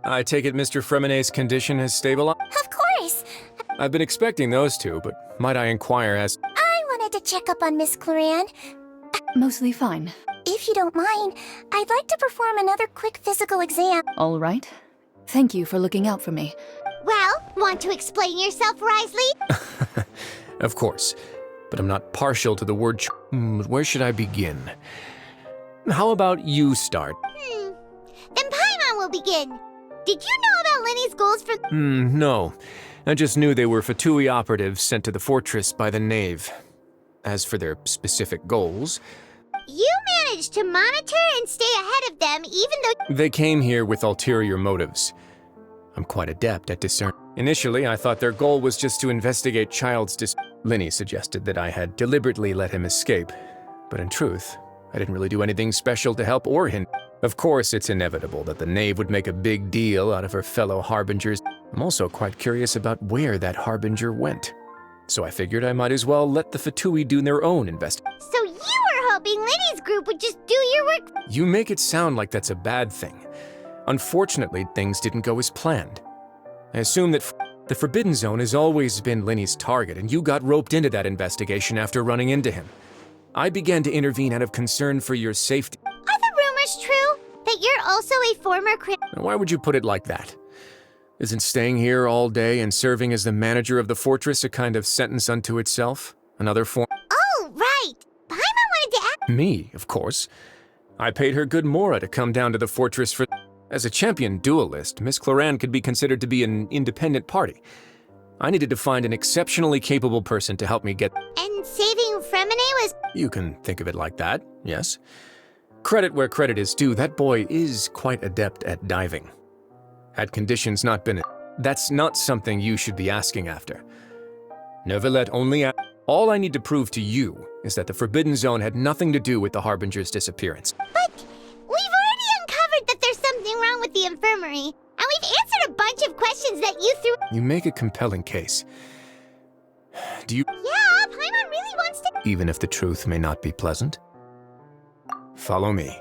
I take it Mr. Fremonet's condition has stabilized? Of course. I've been expecting those two, but might I inquire as... I wanted to check up on Miss Claran. Mostly fine. If you don't mind, I'd like to perform another quick physical exam. All right. Thank you for looking out for me. Well, want to explain yourself, Risley? Of course, but I'm not partial to the word where should I begin? How about you start? Then Paimon will begin. Did you know about Lenny's goals for... No. I just knew they were Fatui operatives sent to the fortress by the Knave. As for their specific goals... You managed to monitor and stay ahead of them even though... They came here with ulterior motives. I'm quite adept at discern. Initially, I thought their goal was just to investigate Child's Lenny suggested that I had deliberately let him escape. But in truth, I didn't really do anything special to help or hinder. Of course, it's inevitable that the Knave would make a big deal out of her fellow Harbingers. I'm also quite curious about where that Harbinger went. So I figured I might as well let the Fatui do their own investigation. So you were hoping Lenny's group would just do your work? You make it sound like that's a bad thing. Unfortunately, things didn't go as planned. I assume that the Forbidden Zone has always been Lenny's target, and you got roped into that investigation after running into him. I began to intervene out of concern for your safety. Are the rumors true? That you're also a former Why would you put it like that? Isn't staying here all day and serving as the manager of the fortress a kind of sentence unto itself? Another form? Oh, right. Paimon wanted to ask... Me, of course. I paid her good mora to come down to the fortress for... As a champion duelist, Miss Claran could be considered to be an independent party. I needed to find an exceptionally capable person to help me get... And saving Fremine was... You can think of it like that, yes. Credit where credit is due, that boy is quite adept at diving. Had conditions not been... That's not something you should be asking after. Never let only... All I need to prove to you is that the Forbidden Zone had nothing to do with the Harbinger's disappearance. But we've already uncovered that there's something wrong with the infirmary, and we've answered a bunch of questions that you threw... You make a compelling case. Do you... Yeah, Paimon really wants to... Even if the truth may not be pleasant? Follow me.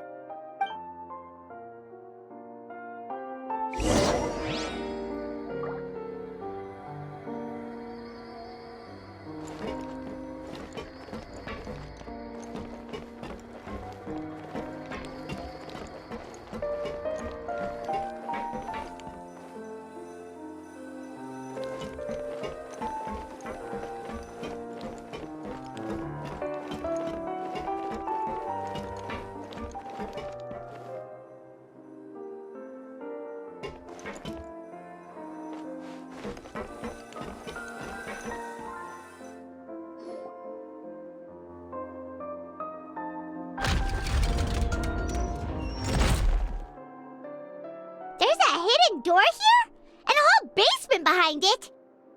There's a hidden door here? And a whole basement behind it?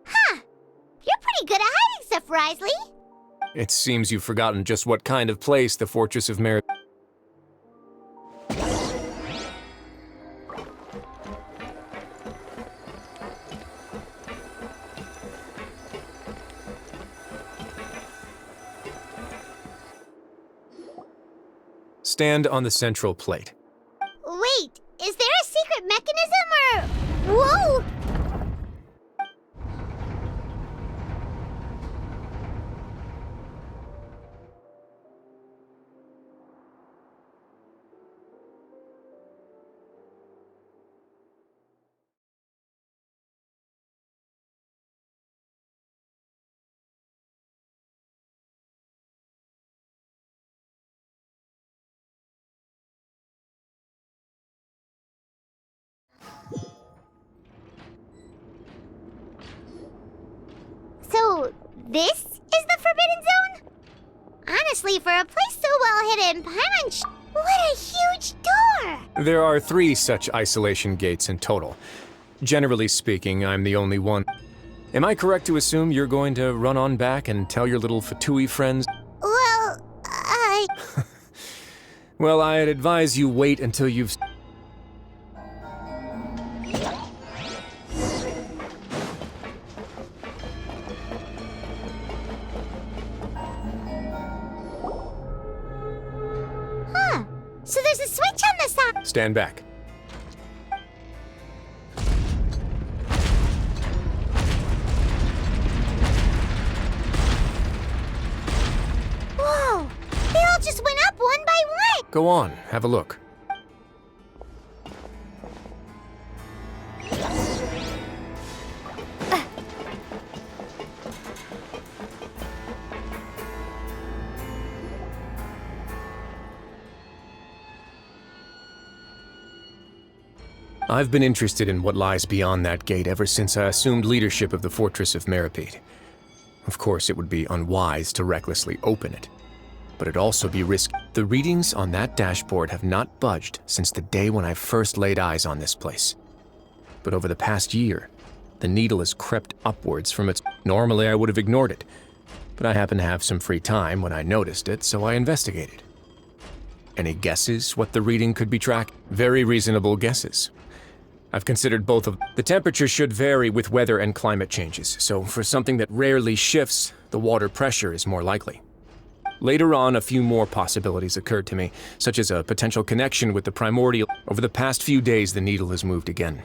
Huh. You're pretty good at hiding stuff, Risley. It seems you've forgotten just what kind of place the Fortress of Merit... Stand on the central plate. Wait, is there a secret mechanism or... Whoa! So, this is the Forbidden Zone? Honestly, for a place so well hidden, Paimon what a huge door! There are 3 such isolation gates in total. Generally speaking, I'm the only one. Am I correct to assume you're going to run on back and tell your little Fatui friends? Well, Well, I'd advise you wait until you've... So there's a switch on the side. Stand back. Go on, have a look. I've been interested in what lies beyond that gate ever since I assumed leadership of the Fortress of Meripede. Of course, it would be unwise to recklessly open it, but it'd also be risky. The readings on that dashboard have not budged since the day when I first laid eyes on this place. But over the past year, the needle has crept upwards from its... Normally, I would have ignored it, but I happened to have some free time when I noticed it, so I investigated. Any guesses what the reading could be tracking? Very reasonable guesses. I've considered both of... The temperature should vary with weather and climate changes, so for something that rarely shifts, the water pressure is more likely. Later on, a few more possibilities occurred to me, such as a potential connection with the Primordial. Over the past few days, the needle has moved again.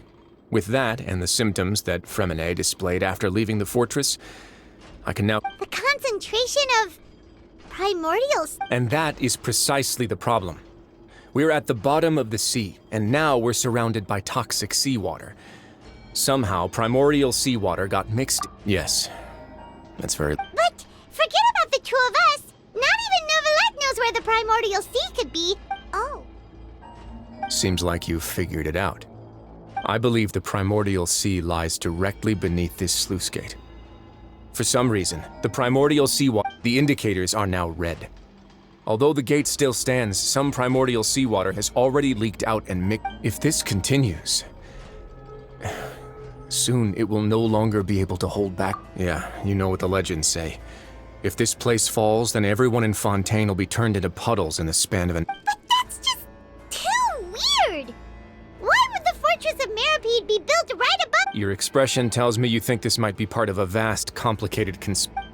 With that, and the symptoms that Fremine displayed after leaving the fortress, I can now... The concentration of... primordials. And that is precisely the problem. We're at the bottom of the sea, and now we're surrounded by toxic seawater. Somehow, primordial seawater got mixed... Yes, that's very... But forget about the two of us! Not even Neuvillette knows where the primordial sea could be. Oh. Seems like you've figured it out. I believe the primordial sea lies directly beneath this sluice gate. For some reason, the primordial seawater... The indicators are now red. Although the gate still stands, some primordial seawater has already leaked out and mixed. If this continues, soon it will no longer be able to hold back. Yeah, you know what the legends say. If this place falls, then everyone in Fontaine will be turned into puddles in the span of an... But that's just too weird! Why would the Fortress of Meripede be built right above... Your expression tells me you think this might be part of a vast, complicated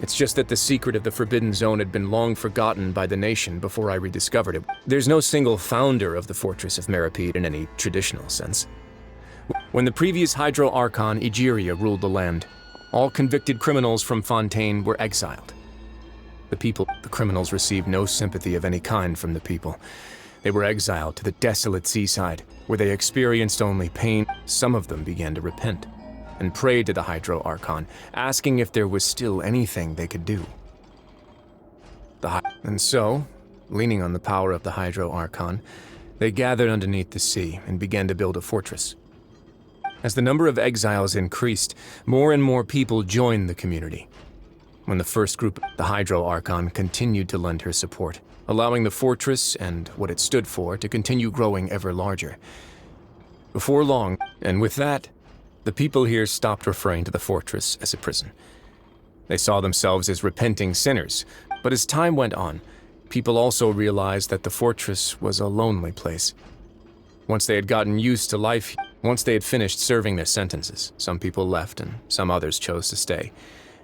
It's just that the secret of the Forbidden Zone had been long forgotten by the nation before I rediscovered it. There's no single founder of the Fortress of Meripede in any traditional sense. When the previous Hydro Archon, Egeria, ruled the land, all convicted criminals from Fontaine were exiled. The criminals received no sympathy of any kind from the people. They were exiled to the desolate seaside, where they experienced only pain. Some of them began to repent and prayed to the Hydro Archon, asking if there was still anything they could do. And so, leaning on the power of the Hydro Archon, they gathered underneath the sea and began to build a fortress. As the number of exiles increased, more and more people joined the community. When the first group, the Hydro Archon continued to lend her support, allowing the fortress and what it stood for to continue growing ever larger. Before long, and with that, the people here stopped referring to the fortress as a prison. They saw themselves as repenting sinners, but as time went on, people also realized that the fortress was a lonely place. Once they had gotten used to life, once they had finished serving their sentences, some people left and some others chose to stay.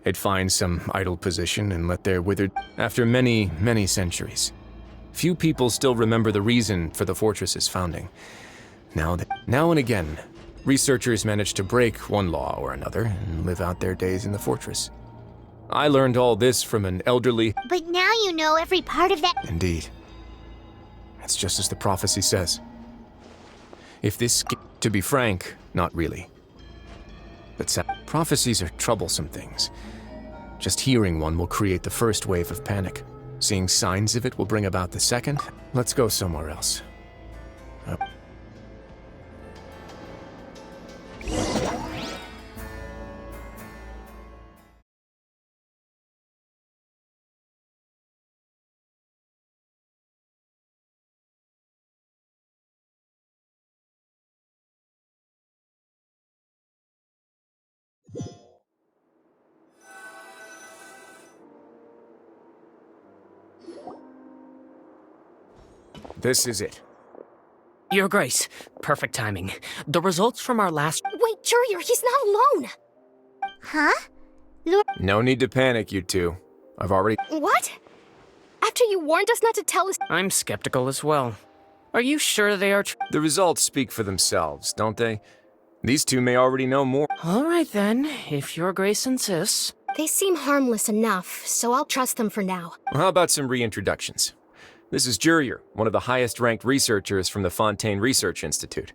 They'd find some idle position and let their withered... After many, many centuries, few people still remember the reason for the fortress's founding. Now and again, researchers manage to break one law or another and live out their days in the fortress. I learned all this from an elderly... But now you know every part of that... Indeed. It's just as the prophecy says. If this... To be frank, not really. But prophecies are troublesome things. Just hearing one will create the first wave of panic. Seeing signs of it will bring about the second. Let's go somewhere else. This is it. Your Grace, perfect timing. The results from our last... Wait, Jurier, he's not alone! Huh? No need to panic, you two. I've already... What? After you warned us not to tell us... I'm skeptical as well. Are you sure they are The results speak for themselves, don't they? These two may already know more. All right then, if Your Grace insists. They seem harmless enough, so I'll trust them for now. How about some reintroductions? This is Jurier, one of the highest-ranked researchers from the Fontaine Research Institute.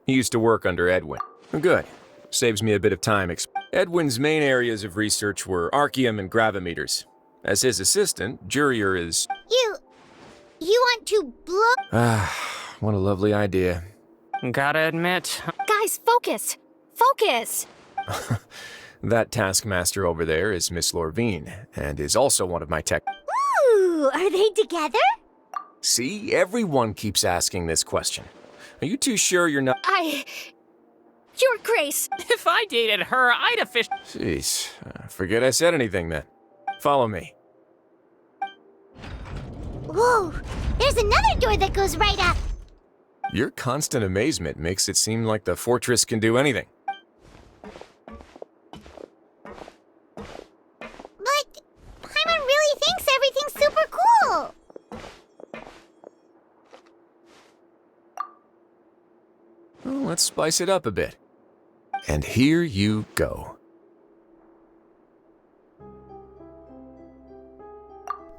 He used to work under Edwin. Good. Saves me a bit of time. Edwin's main areas of research were archaeum and gravimeters. As his assistant, Jurier is... You want to blow... Ah, what a lovely idea. Gotta admit, Guys, focus! Focus! That taskmaster over there is Miss Lorvine, and is also one of my tech... Ooh, are they together? See, everyone keeps asking this question. Are you too sure you're not... Your Grace! if I dated her, I'd officially... Jeez, forget I said anything then. Follow me. Whoa, there's another door that goes right up. Your constant amazement makes it seem like the fortress can do anything. But Paimon really thinks everything's super cool. Well, let's spice it up a bit. And here you go.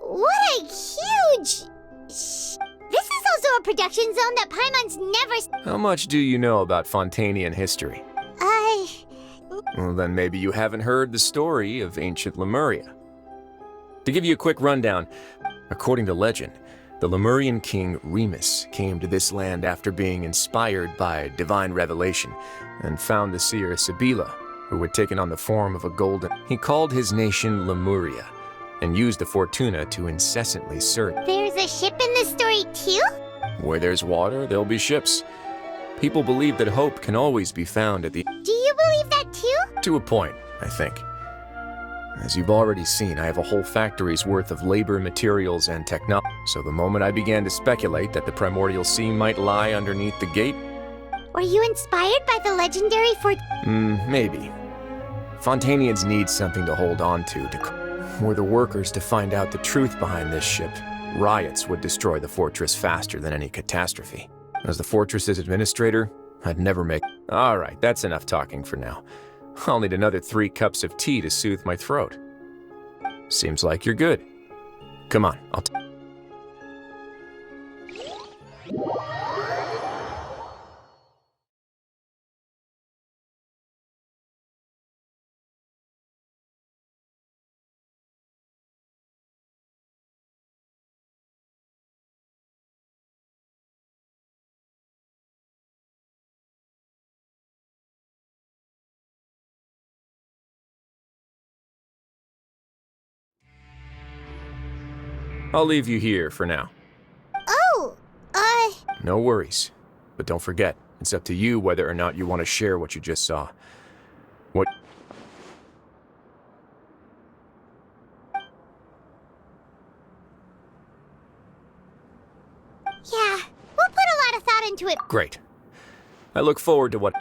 What a huge... This is also a production zone that Paimon's never... How much do you know about Fontanian history? Well, then maybe you haven't heard the story of ancient Lemuria. To give you a quick rundown, according to legend, the Lemurian king Remus came to this land after being inspired by divine revelation and found the seer Sibila, who had taken on the form of a golden... He called his nation Lemuria and used the Fortuna to incessantly search. There's a ship in this story too? Where there's water, there'll be ships. People believe that hope can always be found at the... Do you believe that too? To a point, I think. As you've already seen, I have a whole factory's worth of labor, materials, and technology. So the moment I began to speculate that the Primordial Sea might lie underneath the gate... Were you inspired by the legendary maybe. Fontanians need something to hold on to were the workers to find out the truth behind this ship, riots would destroy the fortress faster than any catastrophe. As the fortress's administrator, I'd never make... Alright, that's enough talking for now. I'll need another 3 cups of tea to soothe my throat. Seems like you're good. Come on, I'll leave you here for now. Oh, No worries. But don't forget, it's up to you whether or not you want to share what you just saw. What... Yeah, we'll put a lot of thought into it. Great. I look forward to what...